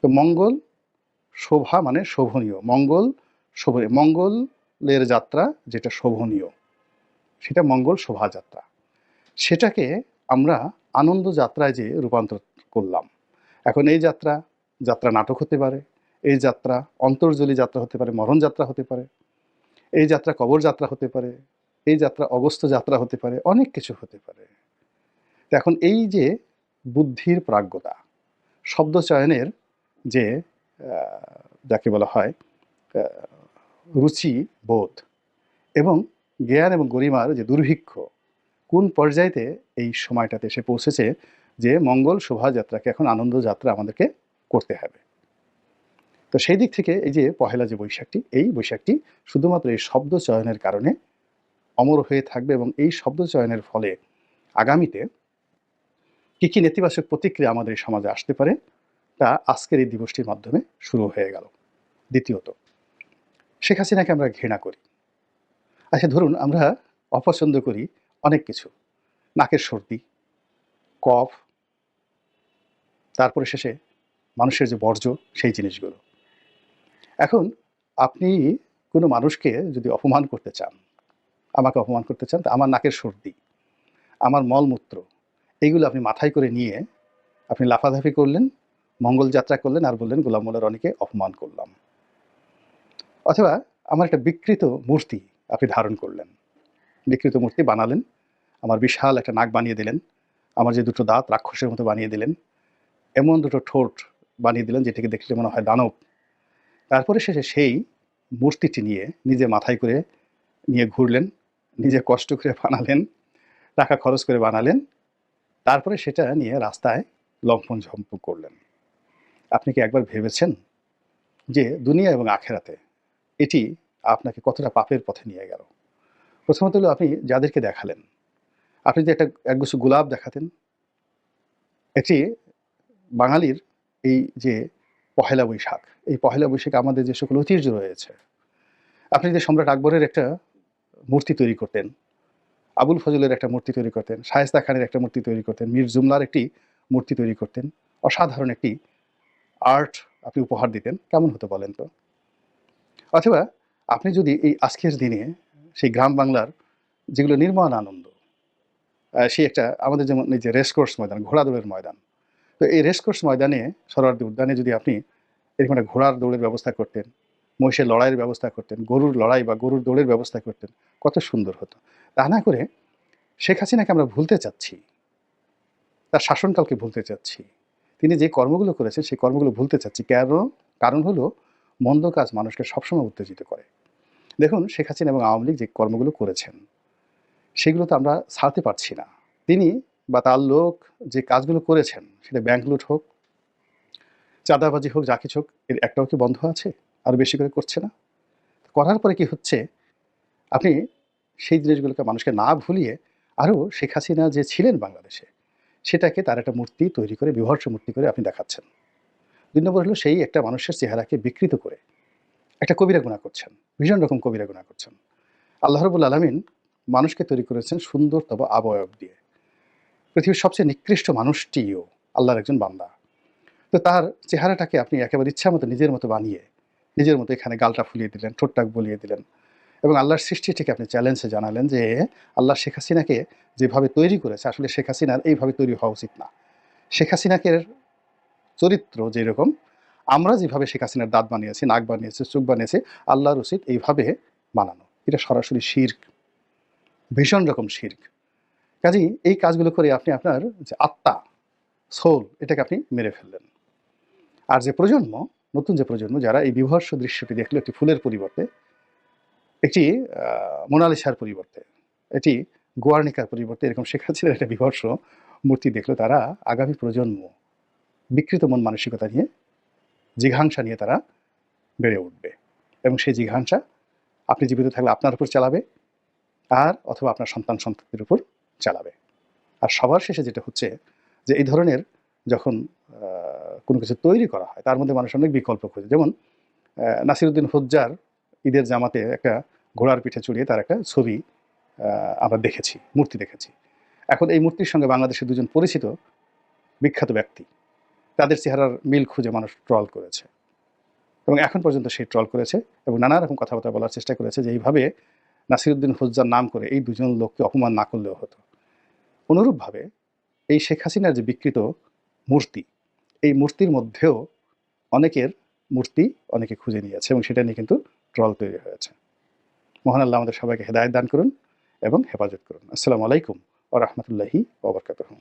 তো মঙ্গল শোভা মানে শোভনীয়, মঙ্গল শোভনীয়, মঙ্গলের যাত্রা যেটা শোভনীয় সেটা মঙ্গল শোভাযাত্রা। সেটাকে আমরা আনন্দ যাত্রায় যে রূপান্তর করলাম। এখন এই যাত্রা, যাত্রা নাটক হতে পারে, এই যাত্রা অন্তর্জলী যাত্রা হতে পারে, মরণ যাত্রা হতে পারে, এই যাত্রা কবর যাত্রা হতে পারে, এই যাত্রা অগস্ত্য যাত্রা হতে পারে, অনেক কিছু হতে পারে। তো এখন এই যে বুদ্ধির প্রাজ্ঞতা, শব্দ চয়নের যে যাকে বলা হয় রুচি বোধ এবং জ্ঞান এবং গরিমার যে দুর্ভিক্ষ, কোন পর্যায়েতে এই সময়টাতে এসে পৌঁছেছে যে মঙ্গল শোভাযাত্রাকে এখন আনন্দ যাত্রা আমাদেরকে করতে হবে। তো সেই দিক থেকে এই যে পহেলা যে বৈশাখটি, এই বৈশাখটি শুধুমাত্র এই শব্দ চয়নের কারণে অমর হয়ে থাকবে এবং এই শব্দ চয়নের ফলে আগামীতে কী কী নেতিবাচক প্রতিক্রিয়া আমাদের এই সমাজে আসতে পারে তা আজকের এই দিবসটির মাধ্যমে শুরু হয়ে গেল। দ্বিতীয়ত, শেখ হাসিনাকে আমরা ঘৃণা করি। আচ্ছা ধরুন আমরা অপছন্দ করি অনেক কিছু, নাকের সর্দি, কফ, তারপরে শেষে মানুষের যে বর্জ্য সেই জিনিসগুলো। এখন আপনি কোনো মানুষকে যদি অপমান করতে চান, আমাকে অপমান করতে চান, তা আমার নাকের সর্দি, আমার মলমূত্র, এইগুলো আপনি মাথায় করে নিয়ে আপনি লাফালাফি করলেন, মঙ্গল যাত্রা করলেন আর বললেন গোলাম মোল্লা রনিকে অপমান করলাম। অথবা আমার একটা বিকৃত মূর্তি আপনি ধারণ করলেন, বিকৃত মূর্তি বানালেন, আমার বিশাল একটা নাক বানিয়ে দিলেন, আমার যে দুটো দাঁত রাক্ষসের মতো বানিয়ে দিলেন, এমন দুটো ঠোঁট বানিয়ে দিলেন যেটাকে দেখলে মনে হয় দানব। তারপরে শেষে সেই মূর্তিটি নিয়ে নিজে মাথায় করে নিয়ে ঘুরলেন, নিজে কষ্ট করে বানালেন, টাকা খরচ করে বানালেন, তারপরে সেটা নিয়ে রাস্তায় লম্ফন ঝম্প করলেন। আপনি কি একবার ভেবেছেন যে দুনিয়া এবং আখেরাতে এটি আপনাকে কতটা পাপের পথে নিয়ে গেল? প্রথমত হলো আপনি যাদেরকে দেখালেন, আপনি যে একটা একগুচ্ছ গোলাপ দেখাতেন, এটি বাঙালির এই যে পহেলা বৈশাখ, এই পহেলা বৈশাখে আমাদের যে সকল ঐতিহ্য রয়েছে, আপনি যে সম্রাট আকবরের একটা মূর্তি তৈরি করতেন, আবুল ফজলের একটা মূর্তি তৈরি করতেন, শায়েস্তা খানের একটা মূর্তি তৈরি করতেন, মীর জুমলার একটি মূর্তি তৈরি করতেন, অসাধারণ একটি আর্ট আপনি উপহার দিতেন, কেমন হতো বলেন তো? অথবা আপনি যদি এই আজকের দিনে সেই গ্রাম বাংলার যেগুলো নির্মল আনন্দ, সেই একটা আমাদের যেমন এই যে রেসকোর্স ময়দান, ঘোড়া দৌড়ের ময়দান, তো এই রেসকোর্স ময়দানে সরোয়ার্দী উদ্যানে যদি আপনি এরকম একটা ঘোড়ার দৌড়ের ব্যবস্থা করতেন, মহিষের লড়াইয়ের ব্যবস্থা করতেন, গরুর লড়াই বা গরুর দৌড়ের ব্যবস্থা করতেন, কত সুন্দর হতো। তা না করে শেখ হাসিনাকে আমরা ভুলতে চাচ্ছি, তার শাসনকালকে ভুলতে চাচ্ছি, তিনি যে কর্মগুলো করেছেন সেই কর্মগুলো ভুলতে চাচ্ছি। কারণ হলো মন্দ কাজ মানুষকে সবসময় উত্তেজিত করে। দেখুন শেখ হাসিনা এবং আওয়ামী লীগ যে কর্মগুলো করেছেন সেগুলো তো আমরা ছাড়তে পারছি না। তিনি বা তার লোক যে কাজগুলো করেছেন, সেটা ব্যাংক লুট হোক, চাঁদাবাজি হোক, যা কিছু হোক, এর একটাও কি বন্ধ আছে? আরও বেশি করে করছে না? করার পরে কি হচ্ছে, আপনি সেই জিনিসগুলোকে মানুষকে না ভুলিয়ে আরও শেখ হাসিনা যে ছিলেন বাংলাদেশে সেটাকে তার একটা মূর্তি তৈরি করে, বিভৎস মূর্তি করে আপনি দেখাচ্ছেন। ২ নম্বর হলো সেই একটা মানুষের চেহারাকে বিকৃত করে একটা কবিরা গুনাহ করছেন, ভীষণ রকম কবিরা গুনাহ করছেন। আল্লাহ রাব্বুল আলামিন মানুষকে তৈরি করেছেন সুন্দরতম অবয়ব দিয়ে। পৃথিবীর সবচেয়ে নিকৃষ্ট মানুষটিও আল্লাহর একজন বান্দা। তো তার চেহারাটাকে আপনি একেবারে ইচ্ছামতো নিজের মতো বানিয়ে, নিজের মতো এখানে গালটা ফুলিয়ে দিলেন, ঠোঁটটা বলিয়ে দিলেন এবং আল্লাহর সৃষ্টিটিকে আপনি চ্যালেঞ্জে জানালেন যে আল্লাহ শেখ হাসিনাকে যেভাবে তৈরি করেছে আসলে শেখ হাসিনার এইভাবে তৈরি হওয়া উচিত না। শেখ হাসিনাকে চরিত্র যেরকম, আমরা যেভাবে শেখ হাসিনার দাঁত বানিয়েছি, নাক বানিয়েছি, চোখ বানিয়েছি, আল্লাহর উচিত এইভাবে বানানো। এটা সরাসরি শিরক, ভীষণ রকম শিরক। কাজেই এই কাজগুলো করে আপনি আপনার যে আত্মা, সোল, এটাকে আপনি মেরে ফেললেন। আর যে প্রজন্ম, নতুন যে প্রজন্ম যারা এই বিভৎস দৃশ্যটি দেখলো একটি ফুলের পরিবর্তে, একটি মোনালিসার পরিবর্তে, এটি গুয়ার্নিকার পরিবর্তে এরকম শেখ হাসিনার একটা বিভৎস মূর্তি দেখলো, তারা আগামী প্রজন্ম বিকৃত মন মানসিকতা নিয়ে, জিঘাংসা নিয়ে তারা বেড়ে উঠবে এবং সেই জিঘাংসা আপনি জীবিত থাকলে আপনার উপর চালাবে আর অথবা আপনার সন্তানদের উপর চালাবে। আর সবার শেষে যেটা হচ্ছে যে এই ধরনের যখন কোনো কিছু তৈরি করা হয় তার মধ্যে মানুষ অনেক বিকল্প খোঁজে। যেমন নাসিরুদ্দিন হুজ্জার ঈদের জামাতে একটা ঘোড়ার পিঠে চড়িয়ে তার একটা ছবি আমরা দেখেছি, মূর্তি দেখেছি। এখন এই মূর্তির সঙ্গে বাংলাদেশের দুজন পরিচিত বিখ্যাত ব্যক্তি, তাদের চেহারার মিল খুঁজে মানুষ ট্রল করেছে এবং এখন পর্যন্ত সেই ট্রল করেছে এবং নানা রকম কথাবার্তা বলার চেষ্টা করেছে যে এইভাবে নাসিরুদ্দিন হোজ্জার নাম করে এই দুজন লোককে অপমান না করলেও হতো। অনুরূপভাবে এই শেখ হাসিনার যে বিকৃত মূর্তি, এই মূর্তির মধ্যেও অনেকের মূর্তি অনেকে খুঁজে নিয়েছে এবং সেটা নিয়ে কিন্তু ট্রল তৈরি হয়েছে। মহান আল্লাহ আমাদের সবাইকে হেদায়েত দান করুন এবং হেফাজত করুন। আসসালামু আলাইকুম ওয়া রাহমাতুল্লাহি ওয়া বারাকাতুহু।